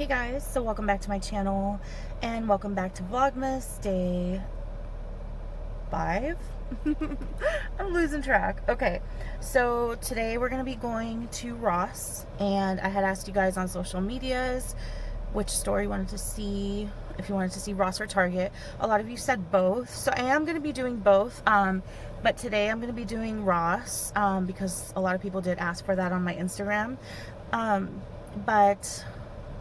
Guys, so welcome back to my channel and welcome back to Vlogmas day 5. I'm losing track. Okay, so today we're gonna be going to Ross, and I had asked you guys on social medias which store you wanted to see, if you wanted to see Ross or Target. A lot of you said both, so I am gonna be doing both, but today I'm gonna be doing Ross because a lot of people did ask for that on my Instagram. But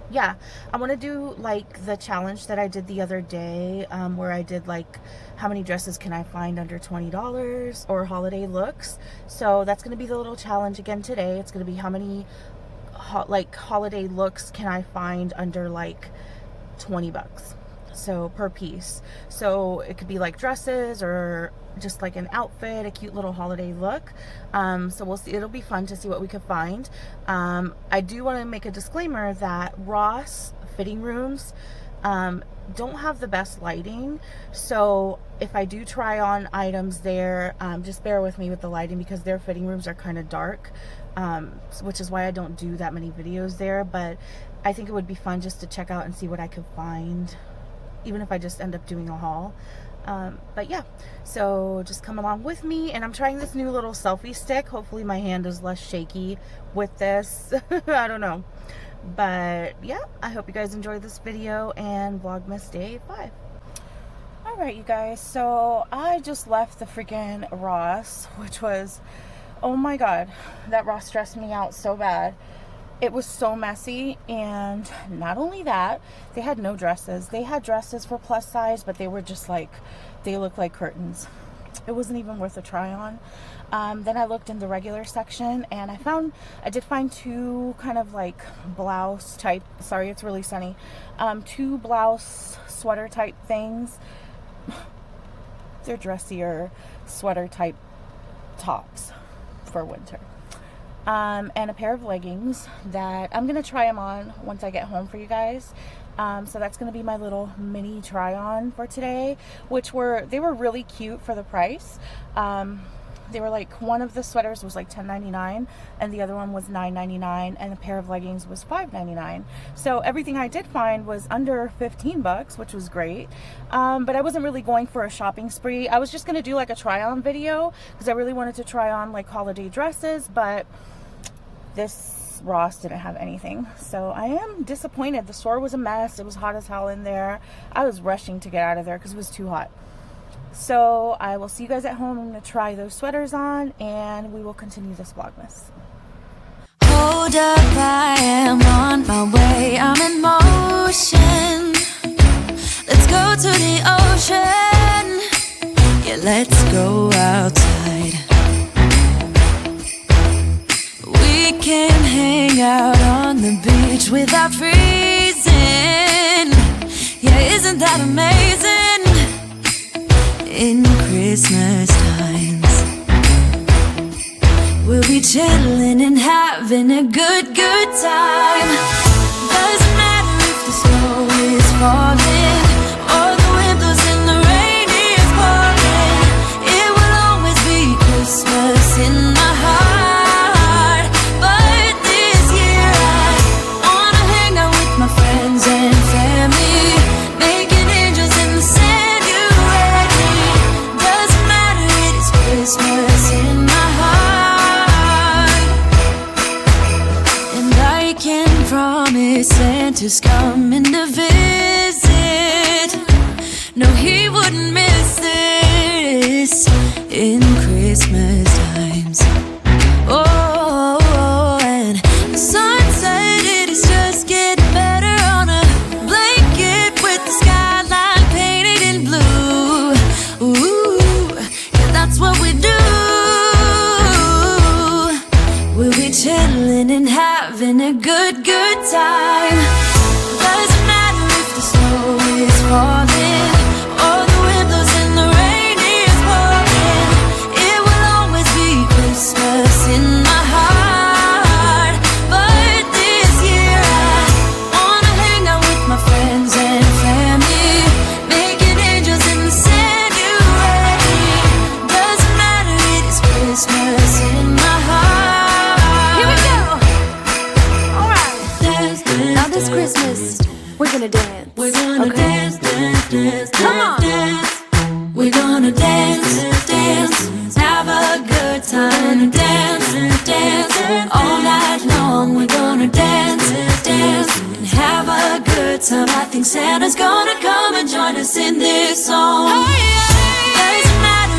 yeah, I want to do like the challenge that I did the other day, where I did like how many dresses can I find under $20 or holiday looks. So that's going to be the little challenge again today. It's going to be how many holiday looks can I find under like 20 bucks, so per piece. So it could be like dresses or just like an outfit, a cute little holiday look. So we'll see. It'll be fun to see what we could find. I do want to make a disclaimer that Ross fitting rooms don't have the best lighting, so if I do try on items there, just bear with me with the lighting because their fitting rooms are kind of dark, which is why I don't do that many videos there. But I think it would be fun just to check out and see what I could find, even if I just end up doing a haul. But yeah, so just come along with me. And I'm trying this new little selfie stick. Hopefully my hand is less shaky with this. I don't know, but yeah, I hope you guys enjoyed this video and Vlogmas day 5. Alright you guys, so I just left the freaking Ross, which was, oh my god, that Ross stressed me out so bad. It was so messy, and not only that, they had no dresses. They had dresses for plus size, but they were just like, they looked like curtains. It wasn't even worth a try on. Then I looked in the regular section, and I did find two kind of like blouse type, sorry it's really sunny, two blouse sweater type things. They're dressier sweater type tops for winter. And a pair of leggings that I'm gonna try them on once I get home for you guys. So that's gonna be my little mini try on for today, they were really cute for the price. They were like, one of the sweaters was like $10.99 and the other one was $9.99, and a pair of leggings was $5.99. So everything I did find was under 15 bucks, which was great. But I wasn't really going for a shopping spree. I was just gonna do like a try on video because I really wanted to try on like holiday dresses, but this Ross didn't have anything, so I am disappointed. The store was a mess. It was hot as hell in there. I was rushing to get out of there because it was too hot. So I will see you guys at home. I'm going to try those sweaters on and we will continue this Vlogmas. Hold up, I am on my way, I'm in motion. Let's go to the ocean. Yeah, let's go outside. We can hang out on the beach without freezing. Yeah, isn't that amazing? In Christmas times, we'll be chilling and having a good time. Doesn't matter if the snow is falling or the wind blows and the rain is pouring. It will always be Christmas in my heart. But this year I wanna hang out with my friends and family, making angels in the sand. Christmas in my heart, and I can promise Santa's coming to visit. No, he wouldn't miss this in Christmas times. Oh, and the sunset, it is just getting better on a blanket with the skyline painted in blue. Ooh, that's what we do. We'll be chilling and having a good time. Doesn't matter if the snow is falling or the wind blows and the rain is pouring. gonna dance. We're gonna dance, dance, dance, Come on. dance. We're gonna dance, dance, have a good time. Dance, dance, all night long. We're gonna dance, dance, and have a good time. I think Santa's gonna come and join us in this song. Hey,